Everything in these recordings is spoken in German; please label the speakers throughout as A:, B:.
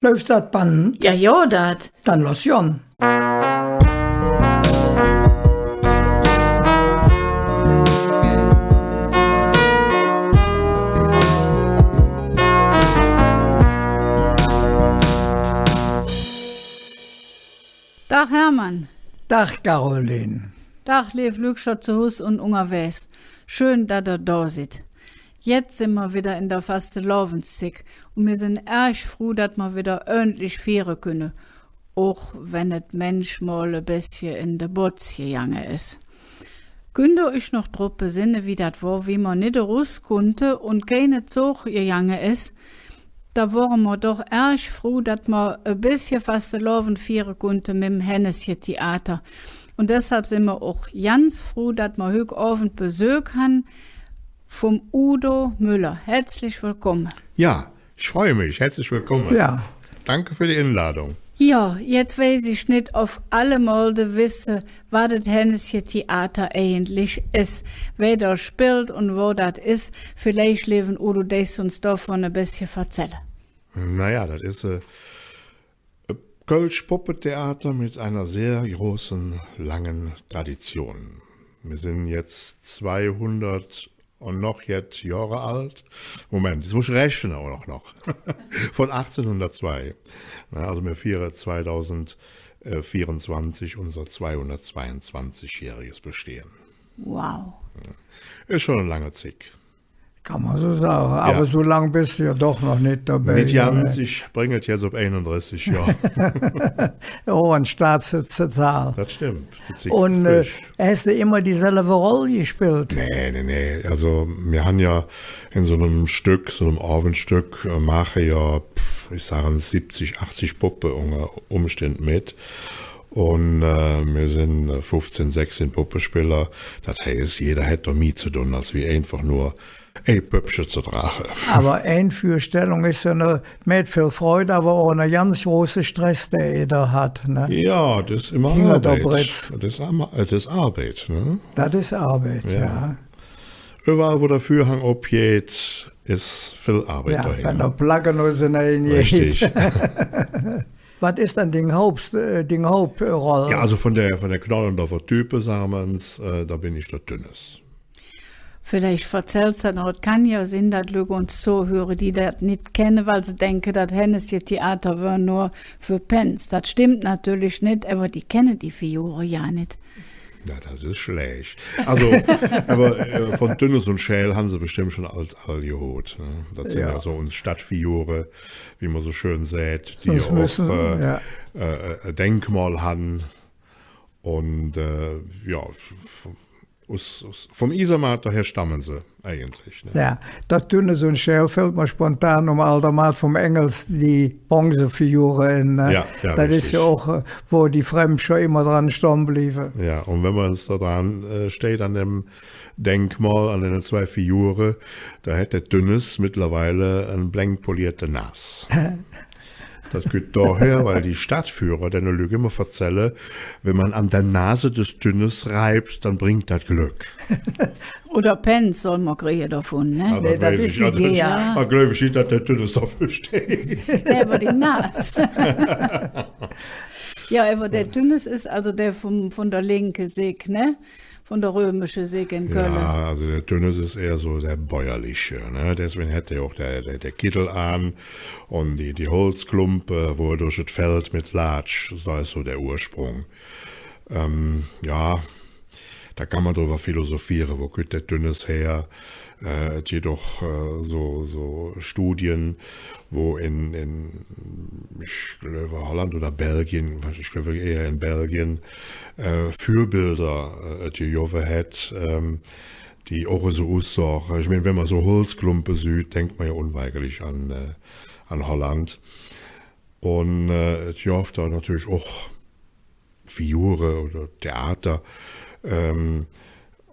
A: Läuft das Band?
B: Ja, dat.
A: Dann los Jon.
B: Dag Hermann.
A: Dag Caroline.
B: Dag lief Lügscher zu Hus und unterwegs. Schön, dass da sit. Jetzt sind wir wieder in der Fastelovenzeit und wir sind erg froh, dass wir wieder ordentlich feiern können. Auch wenn es manchmal ein bisschen in der Botz gegangen ist. Könnt ihr euch noch drauf besinnen, wie das war, wie man nicht raus konnte und keine Zug gegangen ist? Da waren wir doch erg froh, dass wir ein bisschen Fasteloven feiern konnten mit dem Hennesje-Theater. Und deshalb sind wir auch ganz froh, dass wir heute Abend Besuch haben vom Udo Müller. Herzlich willkommen.
C: Ja, ich freue mich. Herzlich willkommen.
A: Ja.
C: Danke für die Einladung.
B: Ja, jetzt weiß ich nicht auf alle Malde wissen, was das Hennesje-Theater eigentlich ist. Wer da spielt und wo das ist. Vielleicht leben Udo das uns davon ein bisschen erzählen.
C: Naja, das ist ein Kölsch-Puppentheater mit einer sehr großen, langen Tradition. Wir sind jetzt 200 und noch jetzt Jahre alt. Moment, das muss ich rechnen auch noch. Von 1802. Also wir feiern 2024 unser 222-jähriges Bestehen.
B: Wow.
C: Ist schon eine lange Zeit.
A: Kann man so sagen. Ja. Aber so lange bist du ja doch noch nicht dabei.
C: Nicht ganz, ich bringe es jetzt auf 31 Jahre.
A: Oh, ein Staatszahl.
C: Das stimmt.
A: Und hast du immer dieselbe Rolle gespielt?
C: Nee. Also wir haben ja in so einem Stück, so einem Abendstück, mache ja, ich sage 70, 80 Puppen unter Umständen mit. Und wir sind 15, 16 Puppenspieler. Das heißt, jeder hätte mehr zu tun, als wie einfach nur ein Püppchen zu tragen.
A: Aber Einführstellung ist ja mit viel Freude, aber auch eine ganz große Stress, der jeder hat. Ne?
C: Ja, das ist immer Arbeit. Das ist Arbeit. Ne?
A: Das ist Arbeit, ja.
C: Überall, wo der Vorhang abgeht, ist viel Arbeit dahin.
A: Wenn der Plaggenus in der
C: Richtig.
A: Was ist dann die Hauptrolle?
C: Ja, also von der Knollendorfer Type, sagen wir uns, da bin ich der Dünnes.
B: Vielleicht erzählst du noch, es kann ja sein, dass Leute uns zuhören, die das nicht kennen, weil sie denken, das Hennesje-Theater wäre nur für Pens. Das stimmt natürlich nicht, aber die kennen die Figuren ja nicht.
C: Ja, das ist schlecht. Also, aber von Dünnes und Schäl haben sie bestimmt schon all gehört. Ne? Das sind ja so uns Stadtfiguren, wie man so schön sieht, die auch ein Denkmal haben. Und vom Isermatt her stammen sie eigentlich. Ne?
A: Ja, das Dünnes und Schäl fällt mir spontan Aldermatt vom Engels, die Bronzefiguren. Das richtig. Ist ja auch, wo die Fremden schon immer dran stehen blieben.
C: Ja, und wenn man da dran steht, an dem Denkmal, an den zwei Figuren, da hätte Dünnes mittlerweile ein blank polierte Nas. Das geht daher, weil die Stadtführer der Lüge immer erzählen, wenn man an der Nase des Dünnes reibt, dann bringt das Glück.
B: Oder Pens soll man kriegen davon, ne?
C: Ja,
A: das ist die Idee.
C: Man glaube ich nicht, dass der Dünnes dafür steht.
B: Aber die Nase. Ja, aber der Dünnes ist also der von der linken Sieg, ne? Von der römischen Sieg in Köln.
C: Ja, also der Dünnes ist eher so der bäuerliche. Ne? Deswegen hätte er auch der Kittel an und die Holzklumpe, wo er durch das Feld mit Latsch. Da ist so der Ursprung. Da kann man drüber philosophieren, wo kommt der Dünnes her? Jedoch so Studien, wo in ich glaube Holland oder Belgien, ich glaube eher in Belgien, Fürbilder die hat, die auch so aussagen. Ich meine, wenn man so Holzklumpen sieht, denkt man ja unweigerlich an Holland. Und die oft da natürlich auch Figuren oder Theater.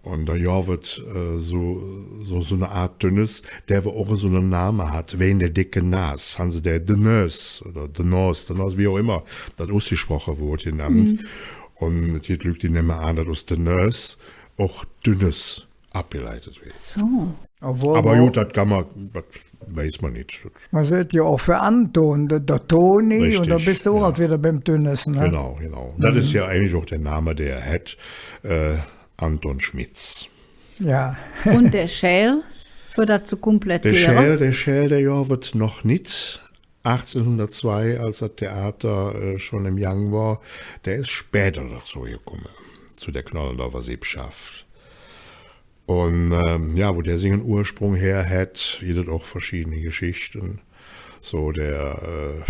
C: Und da wird so eine Art Dünnes, der auch so einen Namen hat, wie in der dicke Nas, haben sie der Dünnes oder Dünnes, wie auch immer, das ausgesprochen wurde genannt. Und die Leute, die nehmen an, dass aus Dünnes auch Dünnes abgeleitet wird.
B: So.
C: Aber gut, das weiß man nicht.
A: Man sagt ja auch für Anton, der Toni, richtig, und dann bist du auch wieder beim Tönnissen. Ne?
C: Genau. Das ist ja eigentlich auch der Name, der er hat, Anton Schmitz.
A: Ja.
B: Und der Schäl, für das zu komplettieren?
C: Der Schäl, der Jahr wird noch nicht 1802, als das Theater schon im Gang war, der ist später dazu gekommen, zu der Knollendorfer Sippschaft. Und wo der seinen Ursprung her hat, jeder auch verschiedene Geschichten. So der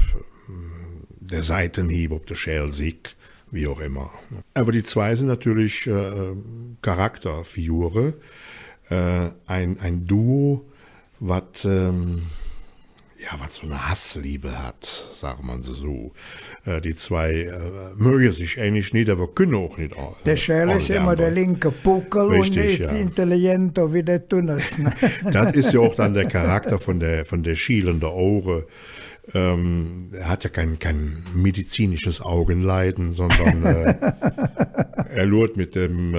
C: Seitenhieb, ob der Schälsieg, wie auch immer. Aber die zwei sind natürlich Charakterfiguren. Ein Duo, was so eine Hassliebe hat, sagen wir so. Die zwei mögen sich eigentlich nicht, aber können auch nicht.
A: Der Schäl ist immer der linke Puckel, richtig, und ist intelligenter wie der Tönnis. Ne?
C: Das ist ja auch dann der Charakter von der schielenden Auge. Er hat ja kein medizinisches Augenleiden, sondern er lurt mit dem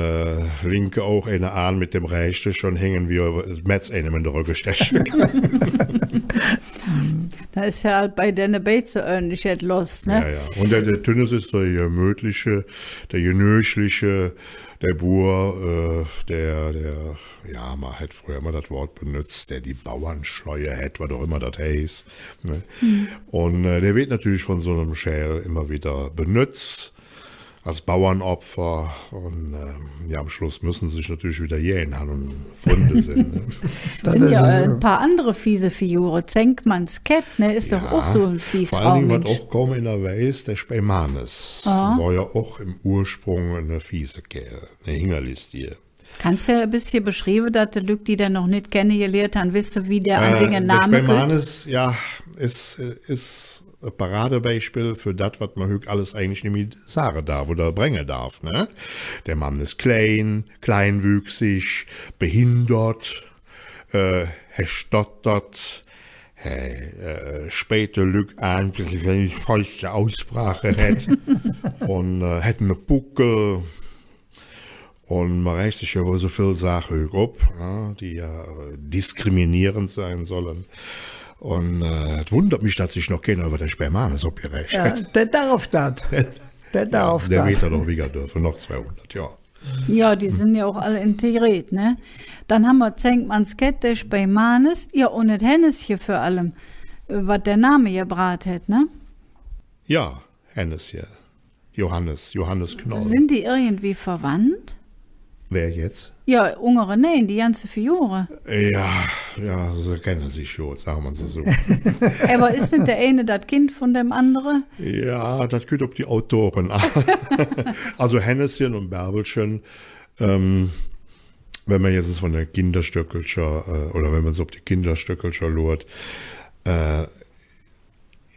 C: linken Auge eine an, mit dem rechten schon hängen, wie er Metz einem in der Rücken stechen kann.
B: Da ist ja halt bei den Beid so ähnlich etwas, ne?
C: Ja. Und der Tönnis ist der gemütliche, der genöchliche, der Bur, man hat früher immer das Wort benutzt, der die Bauernschleue hat, was auch immer das heißt. Ne? Und der wird natürlich von so einem Schäl immer wieder benutzt, als Bauernopfer. Und am Schluss müssen sie sich natürlich wieder jähen haben und Freunde sind. Ne?
B: Das sind ja ein paar andere fiese Figuren. Zenkmanns Kett, ne, ist doch auch so ein fies
C: Vor allen Dingen, was auch kaum einer weiß, der Speimanes war ja auch im Ursprung eine fiese Kerl, eine Hingerlistie.
B: Kannst du ja ein bisschen beschreiben, dass die Leute, die den noch nicht kennengelernt haben, wissen, wie der an seinen Namen
C: kommt? Der Speimanes, ist ein Paradebeispiel für das, was man alles eigentlich nicht sagen darf oder bringen darf. Ne? Der Mann ist klein, kleinwüchsig, behindert, er stottert, später Lück an, wenn ich falsche Aussprache hätte und hat einen Buckel. Und man reicht sich ja wohl so viele Sachen ab, die ja diskriminierend sein sollen. Und es wundert mich, dass sich noch keiner über den Speimanes abgerecht hat.
A: Ja, der darf das. Der
C: wird er doch wieder dürfen, noch 200 Jahre.
B: Ja, die sind ja auch alle integriert, ne? Dann haben wir Zenkmanns Kett, der Speimanes, ja, und das Hennesje vor allem, was der Name gebracht hat, ne?
C: Ja, Hennesje. Johannes Knoll.
B: Sind die irgendwie verwandt?
C: Wer jetzt?
B: Ja, Ungere, nein, die ganze Fiore.
C: Ja, so kennen sich schon, sagen wir so.
B: Aber ist nicht der eine das Kind von dem anderen?
C: Ja, das geht auf die Autoren an. Also Henneschen und Bärbelchen, wenn man jetzt von der Kinderstöckelscher, oder wenn man so auf die Kinderstöckelscher lurt,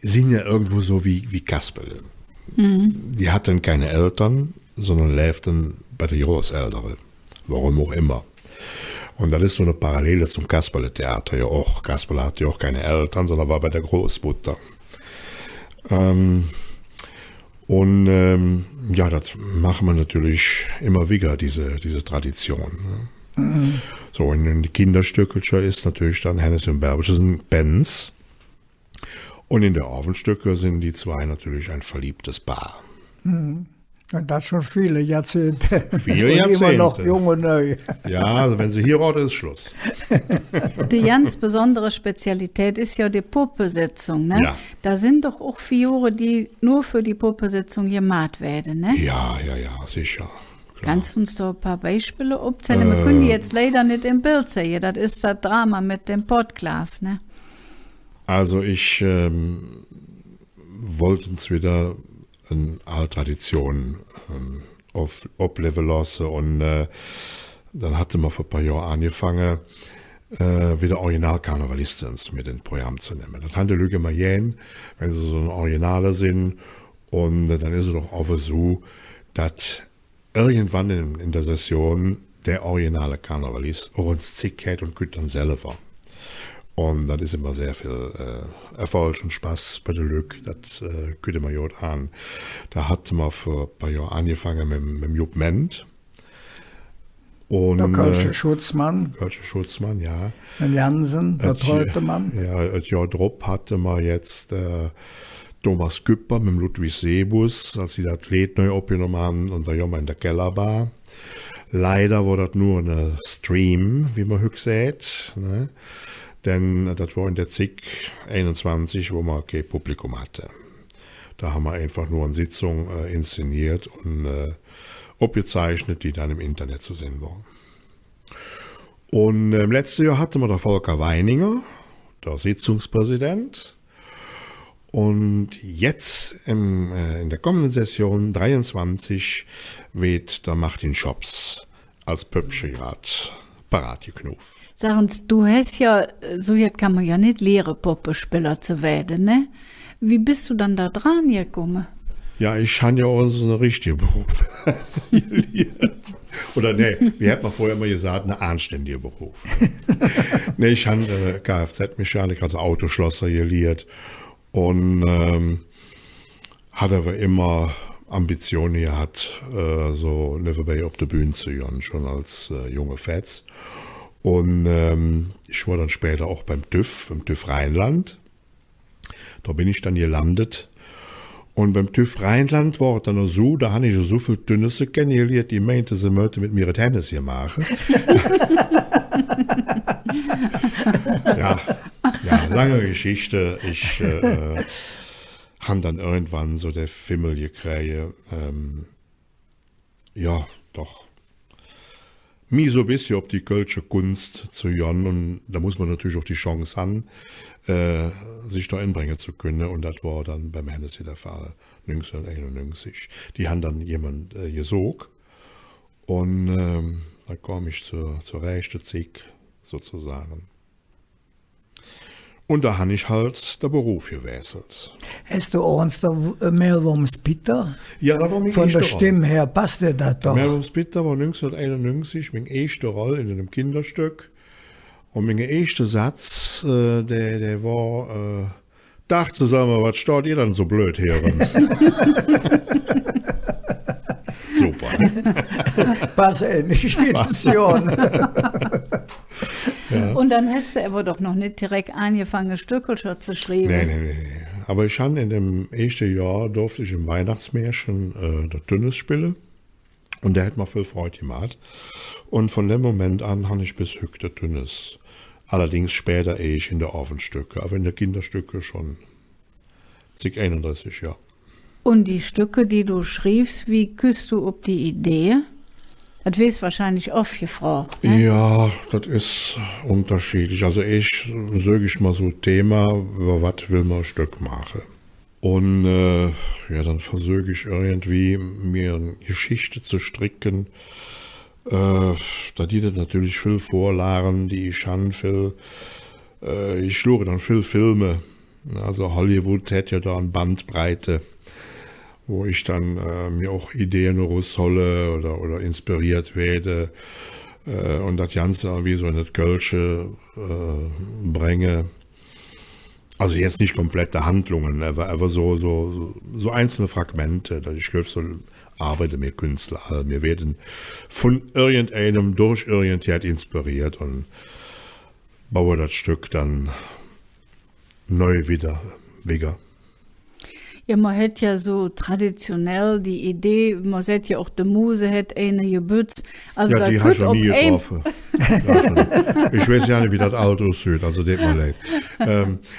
C: sind ja irgendwo so wie Kasperle. Die hatten keine Eltern, sondern lebten bei den Großeltern. Warum auch immer. Und das ist so eine Parallele zum Kasperle-Theater ja auch. Kasperle hatte ja auch keine Eltern, sondern war bei der Großmutter. Das machen wir natürlich immer wieder, diese Tradition. Ne? So, in die Kinderstöckelscher ist natürlich dann Hennes und Bärbelchen Benz. Und in der Abendstücke sind die zwei natürlich ein verliebtes Paar.
A: Und das schon viele Jahrzehnte.
C: Viele Jahrzehnte.
A: Immer noch jung und neu.
C: Ja, also wenn sie hier rot ist, Schluss.
B: Die ganz besondere Spezialität ist ja die Puppensitzung, ne?
C: Ja.
B: Da sind doch auch Figuren, die nur für die Puppensitzung gemacht werden, ne?
C: Ja, sicher. Klar.
B: Kannst du uns da ein paar Beispiele aufzählen? Wir können die jetzt leider nicht im Bild sehen. Das ist das Drama mit dem Pottklav, ne?
C: Also ich wollte uns wieder eine alte Tradition aufleben lassen und dann hatte man vor ein paar Jahren angefangen, wieder Original-Karnevalisten mit ins Programm zu nehmen. Das haben die Leute immer gern, wenn sie so ein Originale sind, und dann ist es doch auch so, dass irgendwann in der Session der originale Karnevalist auch uns zick hat und gut dann selber. Und das ist immer sehr viel Erfolg und Spaß bei der Lück. Das könnte man gut an. Da hatte man vor ein paar Jahren angefangen mit Jupp Ment. Und,
A: der Kölsche Schutzmann.
C: Kölsche Schutzmann, ja.
A: Und Jansen, der Treutemann.
C: Ja, das Jahr drauf hatte man jetzt Thomas Küpper mit dem Ludwig Sebus, als sie das Lied neu aufgenommen haben und da ja mal in der Keller war. Leider war das nur ein Stream, wie man heute sagt, ne? Denn das war in der ZIG 21, wo man kein Publikum hatte. Da haben wir einfach nur eine Sitzung inszeniert und aufgezeichnet, die dann im Internet zu sehen war. Und im letzten Jahr hatte man der Volker Weininger, der Sitzungspräsident. Und jetzt in der kommenden Session 23 wird der Martin Schops als Pöppchengrad parat geknuft.
B: Sagen Sie, du hast ja, so jetzt kann man ja nicht lehren, Puppenspieler zu werden, ne? Wie bist du dann da dran gekommen?
C: Ja, ich habe ja auch so einen richtigen Beruf Oder nee, wie hat man vorher immer gesagt, einen anständigen Beruf. Nee, ich habe Kfz-Mechanik, also Autoschlosser gelehrt und hatte aber immer Ambitionen gehabt, so nebenbei auf der Bühne zu gehen, schon als junge Fetz. Und ich war dann später auch beim TÜV Rheinland. Da bin ich dann gelandet. Und beim TÜV Rheinland war es dann noch so, da habe ich so viele Dünnes kennengelernt, die meinten, sie möchten mit mir Tennis hier machen. ja, lange Geschichte. Ich habe dann irgendwann so der Fimmel gekriegt. Ja, doch. Mir so ein bisschen auf die kölsche Kunst zu gehen und da muss man natürlich auch die Chance haben, sich da einbringen zu können und das war dann beim Hennessy der Fall, 1991. Die haben dann jemand gesucht und da kam ich zur rechten Zeit sozusagen. Und da habe ich halt den Beruf gewechselt.
A: Hast du uns der Mehlwurms Peter?
C: Ja, da war mein
A: von der Stimme her passte das doch.
C: Mehlwurms Peter war 1991 meine erste Rolle in einem Kinderstück. Und mein erster Satz, der war, dachte zusammen, was steht ihr dann so blöd hören? Super.
A: Pass nicht Edition.
B: Ja. Und dann hast du aber doch noch nicht direkt angefangen, Stücke schon zu schreiben.
C: Nee. Aber ich habe in dem ersten Jahr durfte ich im Weihnachtsmärchen der Tünnes spielen. Und der hat mir viel Freude gemacht. Und von dem Moment an habe ich bis heute der Tünnes. Allerdings später in der Ofenstücke, aber in der Kinderstücke schon 31 Jahre.
B: Und die Stücke, die du schriebst, wie küsst du ob die Idee? Das wirst wahrscheinlich oft gefragt, ne?
C: Ja, das ist unterschiedlich. Also ich sage ich mal so Thema, über was will man ein Stück machen. Und ja, dann versuche ich irgendwie, mir eine Geschichte zu stricken. Da die das natürlich viel Vorlagen, die ich habe, ich schaue dann viel Filme. Also Hollywood hat ja da eine Bandbreite, wo ich dann mir auch Ideen raushole oder inspiriert werde und das Ganze irgendwie so in das Kölsche bringe. Also jetzt nicht komplette Handlungen, aber so einzelne Fragmente. Ich glaube, so arbeite mir Künstler. Also wir werden von irgendeinem durch irgendjemand inspiriert und baue das Stück dann neu wieder.
B: Ja, man hat ja so traditionell die Idee, man sagt ja auch, die Muse hat eine gebützt. Also
C: ja, die hast du nie getroffen. Ich weiß ja nicht, wie das alt aussieht, also tut mir leid.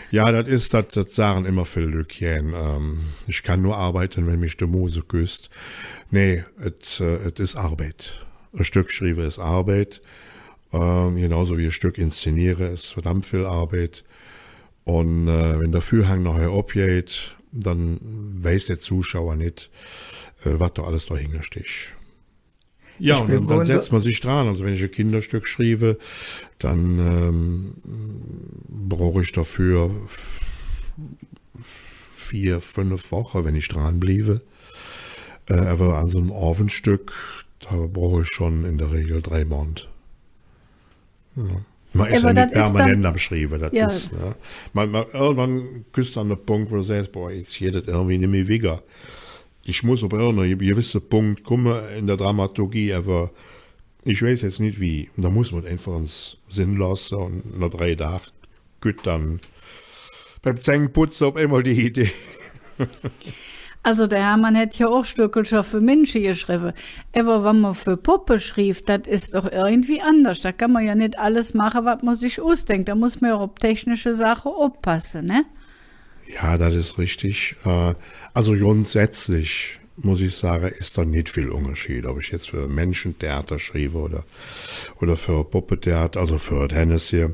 C: Ja, das sagen immer viele Lückchen. Ich kann nur arbeiten, wenn mich die Muse küsst. Nee, es ist Arbeit. Ein Stück schreiben ist Arbeit. Genauso wie ein Stück inszeniere ist verdammt viel Arbeit. Und wenn der Vorhang nachher abgeht, dann weiß der Zuschauer nicht, was da alles dahinter steht. Ja, und dann setzt man sich dran. Also wenn ich ein Kinderstück schreibe, dann brauche ich dafür 4-5 Wochen, wenn ich dran bliebe. Aber an so einem Abendstück, da brauche ich schon in der Regel 3 Monate. Ja. Man ist ja nicht permanent am Schreiben. Das ist, ne? Irgendwann küsst du an den Punkt, wo du sagst, boah, jetzt geht das irgendwie nicht mehr wieder. Ich muss auf irgendeinen gewissen Punkt kommen in der Dramaturgie, aber Ich weiß jetzt nicht wie. Da muss man einfach ins Sinn lassen und nach 3 Tagen gut dann beim Zähneputzen auf einmal die Idee.
B: Also der Hermann hätte ja auch Stückelchen für Menschen geschrieben. Aber wenn man für Puppe schrieb, das ist doch irgendwie anders. Da kann man ja nicht alles machen, was man sich ausdenkt. Da muss man ja auf technische Sachen aufpassen, ne?
C: Ja, das ist richtig. Also grundsätzlich muss ich sagen, ist da nicht viel Unterschied, ob ich jetzt für Menschentheater schreibe oder für Puppetheater, also für Tennis hier.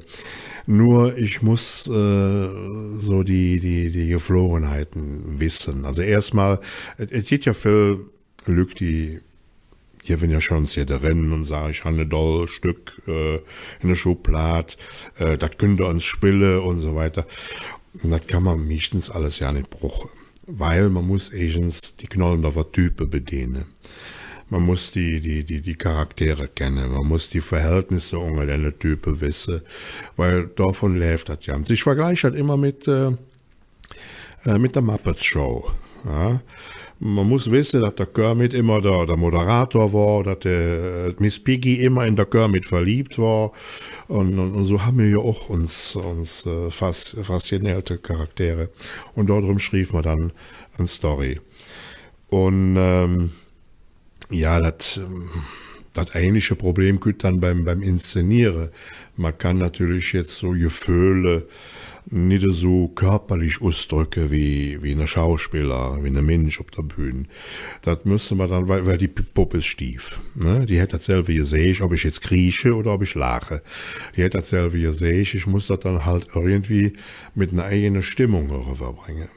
C: Nur ich muss so die Geflogenheiten wissen. Also erstmal, es gibt ja viele Leute, die wenn ja schon sehr drin und sagen, ich habe ein dolles Stück in der Schublade, das könnt ihr uns spielen und so weiter. Und das kann man meistens alles ja nicht brauchen, weil man muss erstens die Knollendorfer Typen bedienen. Man muss die Charaktere kennen, man muss die Verhältnisse unter den Typen wissen, weil davon läuft das ja. Ich vergleiche das immer mit der Muppets Show. Ja. Man muss wissen, dass der Kermit immer der Moderator war, dass der Miss Piggy immer in der Kermit verliebt war. Und so haben wir ja auch uns faszinierte Charaktere. Und darum schrieb man dann eine Story. Und ja, das eigentliche Problem gibt dann beim Inszenieren. Man kann natürlich jetzt so Gefühle nicht so körperlich ausdrücken wie ein Schauspieler, wie ein Mensch auf der Bühne. Das müsste man dann, weil die Puppe ist stief. Ne? Die hat dasselbe gesehen, ob ich jetzt krieche oder ob ich lache. Die hat dasselbe gesehen, ich muss das dann halt irgendwie mit einer eigenen Stimmung rüberbringen.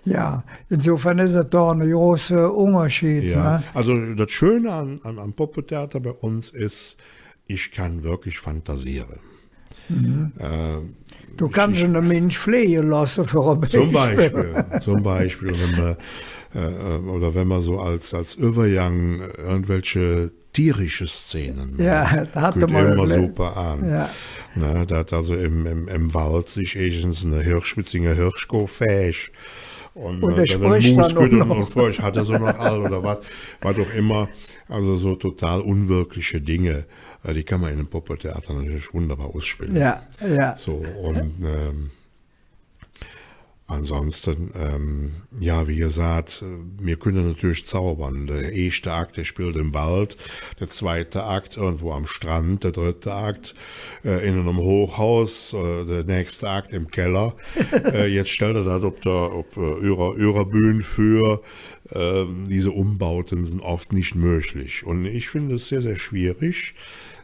A: Ja, insofern ist es doch ein großer Unterschied.
C: Ja,
A: ne?
C: also das Schöne an Puppetheater bei uns ist, ich kann wirklich fantasieren.
A: Mhm. Du kannst einen Mensch pflegen lassen für ein
C: Zum Beispiel, wenn man so als Übergang irgendwelche tierische Szenen
A: da hatte man
C: immer super an.
A: Ja.
C: Ne, dass also im Wald sich irgendeine eine Hirsch fähig und
A: der spricht dann auch noch.
C: Und vorher hat er so noch all oder was auch immer, also so total unwirkliche Dinge. Die kann man in einem Puppetheater natürlich wunderbar ausspielen.
A: Ja.
C: So, und ansonsten, wie gesagt, wir können natürlich zaubern. Der erste Akt, der spielt im Wald, der zweite Akt irgendwo am Strand, der dritte Akt in einem Hochhaus, der nächste Akt im Keller. Jetzt stellt er das auf ihrer Bühne für. Diese Umbauten sind oft nicht möglich. Und ich finde es sehr, sehr schwierig,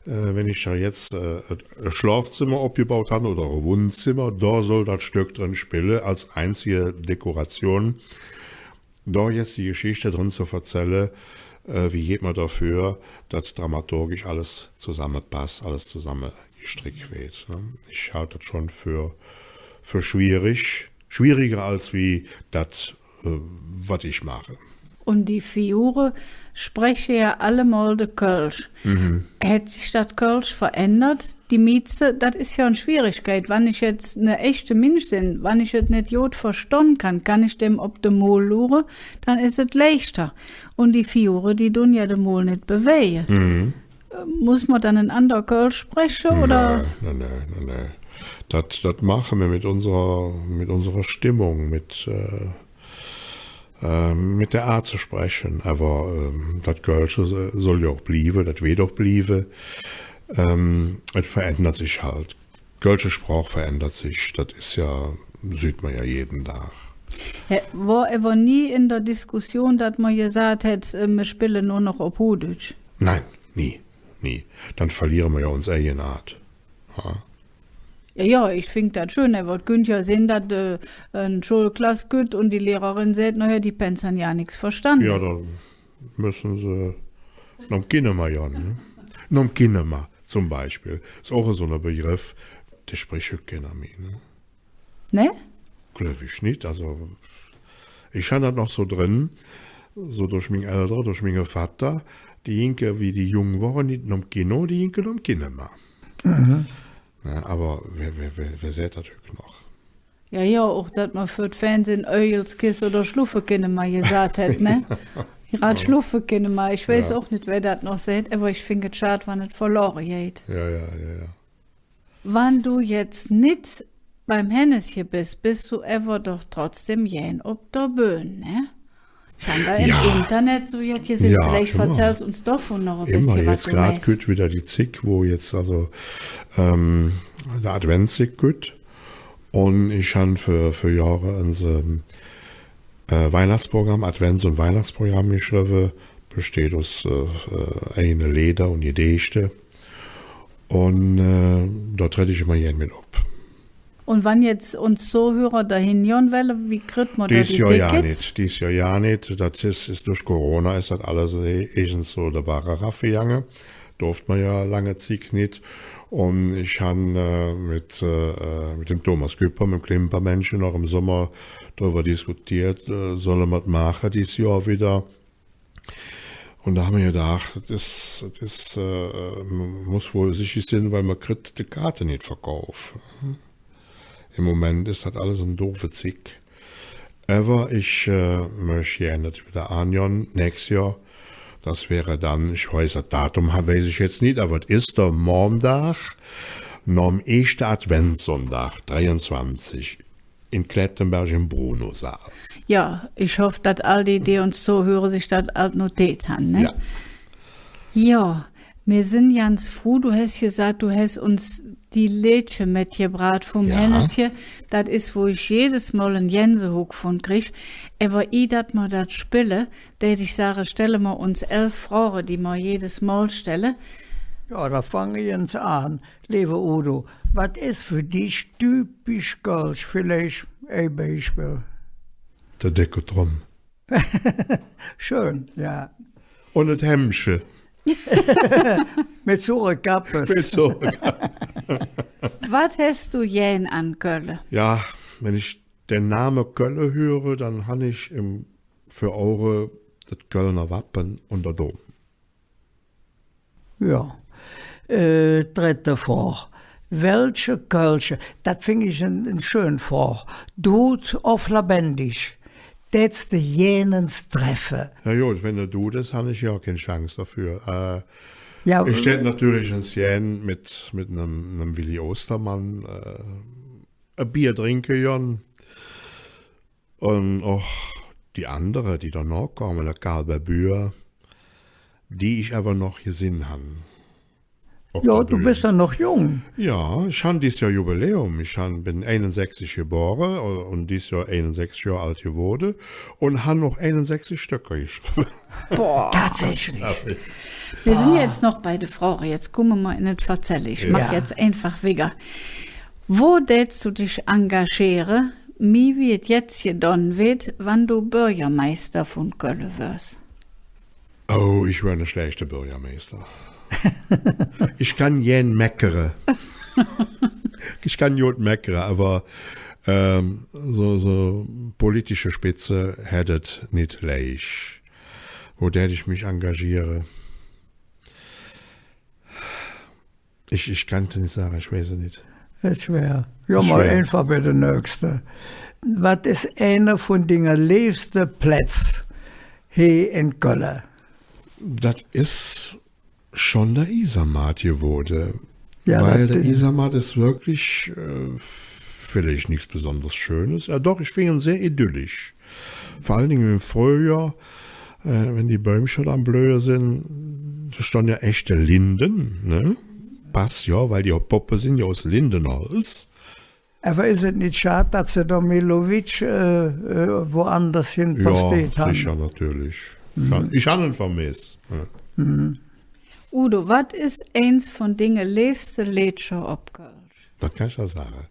C: wenn ich da jetzt ein Schlafzimmer abgebaut habe oder ein Wohnzimmer, da soll das Stück drin spielen als einzige Dekoration. Da jetzt die Geschichte drin zu erzählen, wie geht man dafür, dass dramaturgisch alles zusammenpasst, alles zusammengestrickt wird. Ne? Ich halte das schon für schwierig, schwieriger als wie das, was ich mache.
B: Und die Figuren sprechen ja allemal de Kölsch. Mhm. Hat sich das Kölsch verändert? Die Mieze, das ist ja eine Schwierigkeit. Wenn ich jetzt eine echte Mensch bin, wenn ich es nicht gut verstehen kann ich dem ob dem Mol luren, dann ist es leichter. Und die Figuren, die tun ja den Mol nicht bewegen. Mhm. Muss man dann ein anderer Kölsch sprechen? Oder?
C: Nein. Das machen wir mit unserer Stimmung, mit der Art zu sprechen, aber das Kölsche soll ja auch bleiben, das wird auch bleiben. Es verändert sich halt. Kölsche Sprache verändert sich, das ist ja, sieht man ja jeden Tag.
B: War aber nie in der Diskussion, dass man gesagt hat, wir spielen nur noch auf Hochdeutsch?
C: Nein, nie. Dann verlieren wir ja unsere eigene Art. Ja.
B: Ja, ich finde das schön, aber es könnte ja sehen, dass eine Schulklasse geht und die Lehrerin sagt, naja, die Pens haben ja nichts verstanden.
C: Ja, dann müssen sie noch Kinema ja, ne? Noch Kinema zum Beispiel. Ist auch so ein Begriff, der spricht keiner mehr, ne?
B: Ne?
C: Glaube ich nicht, also ich habe das noch so drin, so durch meine Eltern, durch meinen Vater, die Jinke, wie die Jungen waren, nicht noch Kino, die Jinke noch Kinema. Mhm. Ja, aber wer sieht das noch?
B: Ja, auch, dass man für das Fernsehen Eugelskiss oder Schluffekinder mal gesagt hat, ne? Gerade schlufen können mal. Ich weiß auch nicht, wer das noch sagt, aber ich finde es schade, wenn es verloren geht.
C: Ja.
B: Wenn du jetzt nicht beim Henneschen bist du ever doch trotzdem jen ob der Bühne, ne? Schon da im Internet so jetzt hier sind, vielleicht erzählst uns davon noch ein bisschen
C: immer,
B: was
C: jetzt gerade gut wieder die Zick, wo jetzt also der Adventszick gut. Und ich habe für Jahre unser Weihnachtsprogramm, Advents- und Weihnachtsprogramm geschrieben, besteht aus eine Leder und Gedichte. Und da trete ich immer jeden mit ab.
B: Und wenn jetzt uns Zuhörer dahin hören wollen, wie kriegt man da die Tickets?
C: Dies Jahr ja nicht. Das ist durch Corona ist das alles so der bare Raffe gegangen. Durfte man ja lange Zeit nicht. Und ich habe mit dem Thomas Küpper, mit dem Klimpermenschen, noch im Sommer darüber diskutiert, sollen wir das machen dieses Jahr wieder. Und da haben wir gedacht, das muss wohl sicher sein, weil man kriegt die Karte nicht verkaufen. Im Moment ist das alles ein doofe Zick. Aber ich möchte gerne wieder anjagen, nächstes Jahr. Das wäre dann, ich weiß das Datum, weiß ich jetzt nicht, aber es ist der Montag, am 1. Adventssonntag, 23, in Klettenberg im Bruno-Saal.
B: Ja, ich hoffe, dass all die uns zuhören, sich das alt notiert haben, ne?
C: Ja.
B: Ja, wir sind ganz froh, du hast gesagt, du hast uns die Lädchen mitgebracht vom Henneschen. Das ist, wo ich jedes Mal einen Gänsehock von kriege. Aber ich, dass wir das spielen, dass ich sage, stellen wir uns 11 Fragen, die wir jedes Mal stellen.
A: Ja, da fange ich jetzt an. Lieber Udo, was ist für dich typisch Kölsch? Vielleicht ein Beispiel.
C: Der Dekotron.
A: Schön, ja.
C: Und das Hemsche.
A: Mit so einer Kappe.
B: Was hast du jen an Köln?
C: Ja, wenn ich den Namen Köln höre, dann habe ich für eure das Kölner Wappen und der Dom.
A: Ja. Dritte Frage. Welche Kölsche, das finde ich ein schön Frage, tut auf lebendig, das de jenens treffen?
C: Ja gut, wenn du das, habe ich ja keine Chance dafür.
A: Ja,
C: Ich stehe natürlich ins Jen mit einem Willi Ostermann ein Bier trinken, Jan. Und auch die anderen, die danach kommen, der Karl Bühr, die ich aber noch gesehen habe.
A: Ja, du bist ja noch jung.
C: Ja, ich habe dieses Jahr Jubiläum. Ich bin 61 geboren und dieses Jahr 61 Jahre alt geworden und habe noch 61 Stöcke geschrieben.
B: Boah.
A: Tatsächlich.
B: Wir sind jetzt noch bei der Frau. Jetzt kommen wir mal in das Verzell. Ich mache jetzt einfach wieder. Wo willst du dich engagieren, wie es jetzt getan wird, wenn du Bürgermeister von Köln wirst?
C: Oh, ich wäre ein schlechter Bürgermeister. Ich kann jen meckere. Ich kann jod meckere, aber so politische Spitze hättet nicht leicht. Wo der ich mich engagiere? Ich kann es nicht sagen, ich weiß es nicht.
A: Das ist schwer. Ja, mal einfach bei der Nächste. Was ist einer von den liebsten Plätzen hier in Köln?
C: Das ist schon der Isermatt geworden.
A: Ja,
C: weil der Isermatt ist wirklich vielleicht nichts besonders Schönes. Ja doch, ich finde ihn sehr idyllisch. Vor allen Dingen im Frühjahr, wenn die Bäume schon am Blöde sind, da stehen ja echte Linden, ne? Passt ja, weil die Poppen sind ja aus Lindenholz.
A: Aber ist es nicht schade, dass sie da Milovic woanders hin postiert haben?
C: Ja, sicher natürlich. Ich habe ihn vermisst. Ja.
B: Udo, was ist eins von Dingen liebste Liedchen auf Kölsch?
C: Das kann ich ja sagen.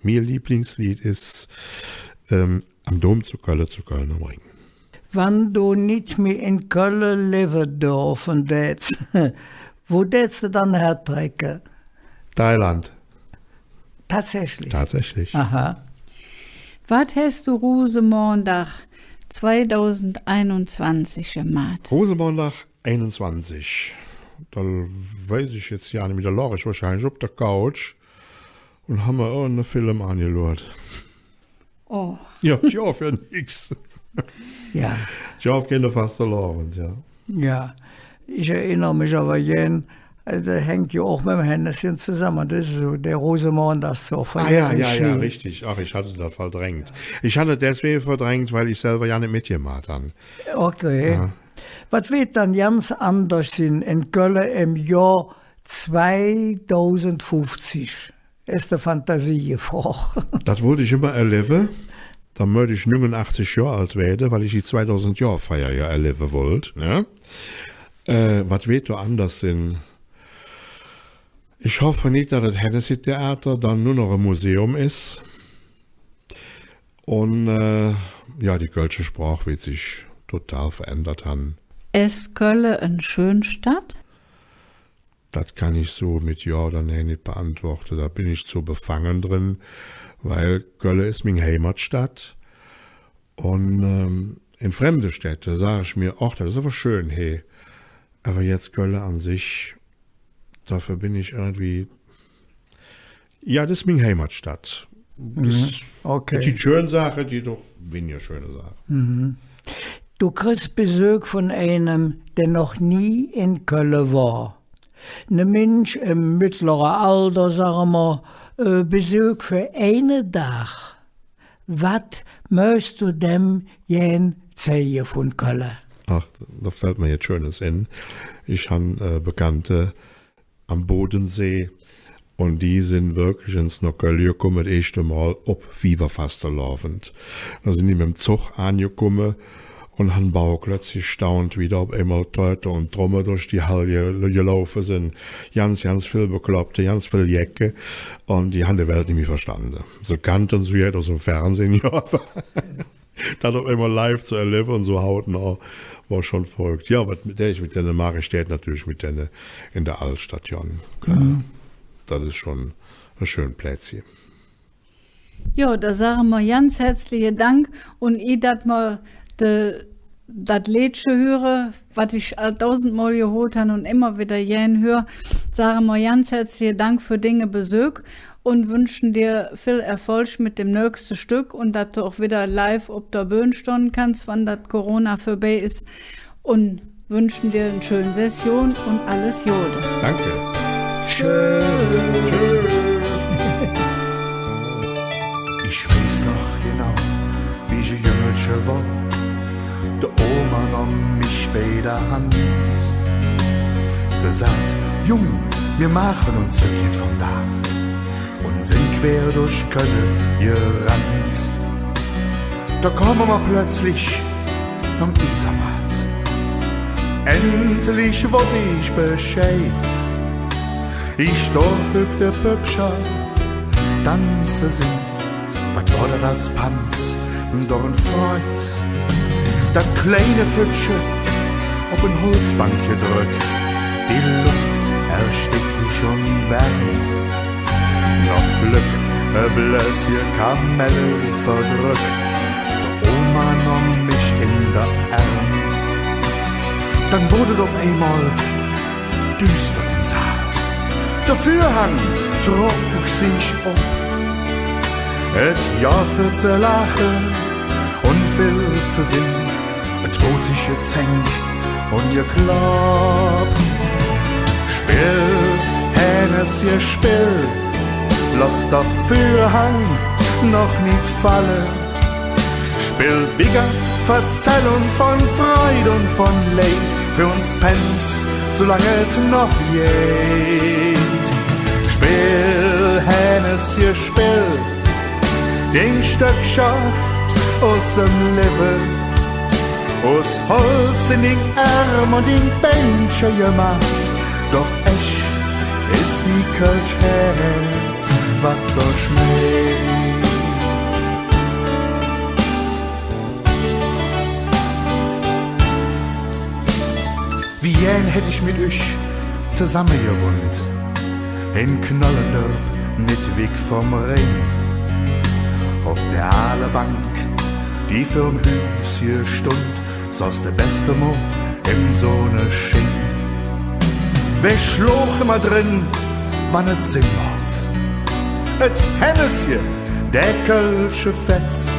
C: Mein Lieblingslied ist am Dom zu Köln am Ring.
A: Wenn du nicht mehr in Köln leben dürfen, wo würdest du dann hertrecken?
C: Thailand.
A: Tatsächlich?
C: Tatsächlich.
A: Aha.
B: Was hast du Rosenmontag 2021 gemacht?
C: Rosenmontag 21. Da weiß ich jetzt ja nicht mehr, da lag ich wahrscheinlich auf der Couch und haben mir irgendeinen Film angeschaut.
B: Oh.
C: Ja, für nix.
A: Ja,
C: Ich hoffe, keine Fastelavond, ja.
A: ja. Ich erinnere mich aber der hängt ja auch mit dem Hennessy zusammen. Das ist so der Rosemond, das so
C: Ja, richtig. Ach, ich hatte das verdrängt. Ich hatte deswegen verdrängt, weil ich selber ja nicht mitgemacht habe.
A: Okay. Ja. Was wird dann ganz anders sein in Köln im Jahr 2050? Ist eine Fantasie-Frage.
C: Das wollte ich immer erleben. Dann möchte ich 89 Jahre alt werden, weil ich die 2000 Jahre Feier ja erleben wollte. Ne? Was wird da anders sein? Ich hoffe nicht, dass das Hennessy-Theater dann nur noch ein Museum ist. Und ja, die kölsche Sprache wird sich total verändert haben.
B: Ist Köln eine schöne Stadt?
C: Das kann ich so mit Ja oder Nein nicht beantworten. Da bin ich zu befangen drin, weil Köln ist meine Heimatstadt. Und in fremde Städte sage ich mir, ach, das ist aber schön, hey. Aber jetzt Köln an sich, dafür bin ich irgendwie, ja, das ist meine Heimatstadt. Das
A: Okay.
C: die schöne Sache, die doch weniger schöne Sache.
A: Du kriegst Besuch von einem, der noch nie in Köln war. Ein Mensch im mittleren Alter, sagen wir, Besuch für einen Tag. Was möchtest du dem jen zeigen von Köln?
C: Ach, da fällt mir jetzt Schönes in. Ich habe Bekannte am Bodensee und die sind wirklich ins Köln gekommen, das erste Mal ob Fieberfastelavond. Da sind die mit dem Zug angekommen und haben plötzlich staunt, wieder auf einmal Teute und Trommel durch die Halle gelaufen sind. Ganz viel Bekloppte, ganz viel Jäcke. Und die haben die Welt nicht mehr verstanden. So kannten sie jetzt aus dem Fernsehen, ja, aber dann auf einmal live zu erleben und so hautnah war schon verrückt. Ja, was mit denen mache, steht natürlich mit denen in der Altstadt, ja. Klar. Das ist schon ein schönes Plätzchen.
B: Ja, da sagen wir ganz herzlichen Dank und ich, dass wir das Liedchen höre, was ich 1000-mal gehört habe und immer wieder gern höre, sagen wir ganz herzlichen Dank für Dinge Besuch und wünschen dir viel Erfolg mit dem nächsten Stück und dass du auch wieder live auf der Bühne stehen kannst, wenn das Corona vorbei ist, und wünschen dir eine schöne Session und alles Gute.
C: Danke.
A: Schön.
D: Ich weiß noch genau, wie ich Jüngelchen war. Der Oma nahm mich bei der Hand. Sie sagt, Jung, wir machen uns ein Kind vom Dach und sind quer durch Köln gerannt. Da kommen wir plötzlich am Isermatt. Endlich weiß ich Bescheid. Ich durfte der Pübscher tanzen singen. Was war das als Panz, doch ein Freund? Das kleine Pübsche auf ein Holzbank gedrückt, die Luft ersticklich und wärm. Noch Glück, Bläschen Kamelle verdrückt, der Oma nahm mich in der Arm. Dann wurde doch einmal düster im Saal. Der Vorhang trug sich um. Et Jahr für zu lachen und viel zu singen. Et wurde sich gezänkt und geklappt. Spielt, Hennessy, spiel, lass der Vorhang noch nicht fallen. Spiel wieder, verzähl uns von Freude und von Leid, für uns Pens, solange es noch geht. Spiel, Hennessy, spiel, den Stöckchen aus dem Leben, aus Holz in den Arm und den Bändchen gemacht. Doch echt ist die Kölsch Herz, was durchschlägt. Wie gern hätt ich mit euch zusammen gewohnt, in Knollendorp, nicht weg vom Ring. Ob der Aalebank, die für'n Hüschen stund, saß der beste Mo im Sonnenschein. Wer schloch immer drin, wann et Sinn macht? Et Hennessy, der Kölsche Fetz.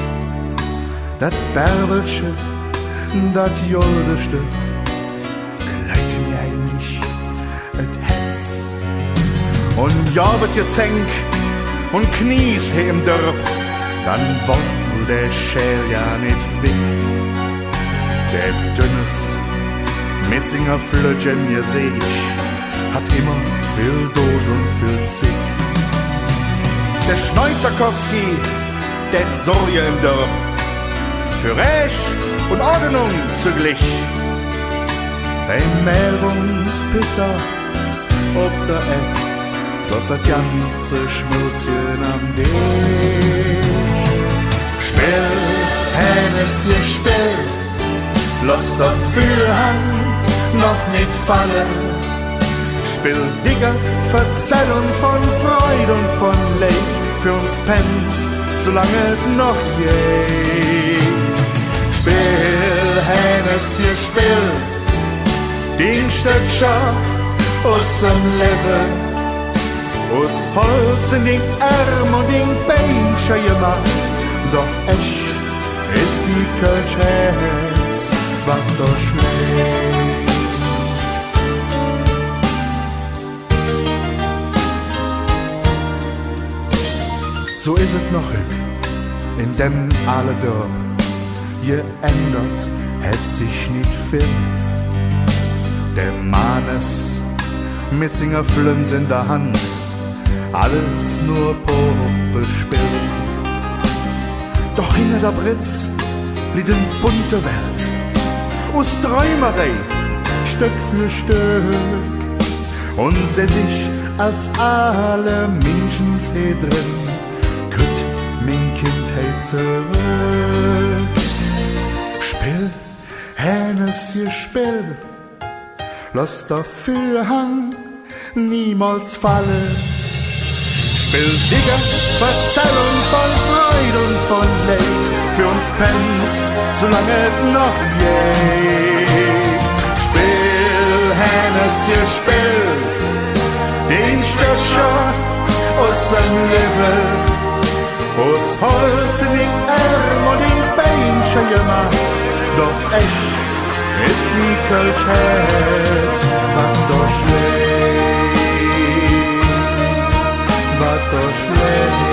D: dat Bärbelche, dat Joldestück, kleite mir eigentlich et Hetz. Und ja wird je Zenk und Knies he im Dörp, dann wollt der Schäl ja nicht weg. Der Dünnes mit Singer Flötchen, ihr seh ich, hat immer viel Doge und viel Zick. Der Schneuzerkowski, der Sorge im Dörp, für Recht und Ordnung zugleich. Ein Mehlwungspeter, ob der Eck, so's das ganze Schmutzchen am Tisch. Spiel, Hännesje, spiel, lass der Fürhang noch nicht fallen. Spiel, Digger, verzähl uns von Freude und von Leid, für uns pennt's, solange es noch geht. Spiel, Hännesje, spiel, den Stöckscher aus dem Leben, aus Holz in den Arm und den Beinscher gemacht. Doch echt ist die Kölsch-Herz, was da schlägt. So ist es noch hück, in dem alle Dörp, geändert hätt sich nicht viel. Der Mannes mit Singer Flöns in der Hand, alles nur Puppe spielt. Doch hinter der Britz liegt eine bunte Welt, aus Träumerei, Stück für Stück. Und setz ich als alle Menschens he drin, kütt mein Kindheit zurück. Spiel, Hännesje, spiel, lass der Fürhang niemals fallen. Spiel, Digger, verzähl uns von Freude und von Leid, für uns pennt's, solange es noch geht. Spiel, Hännesje, spiel, den Stöckscher aus dem Leben, aus Holz in den Arm und den Beinscher gemacht. Doch echt ist die Kölsch-Herz, was da schlägt, was da schlägt.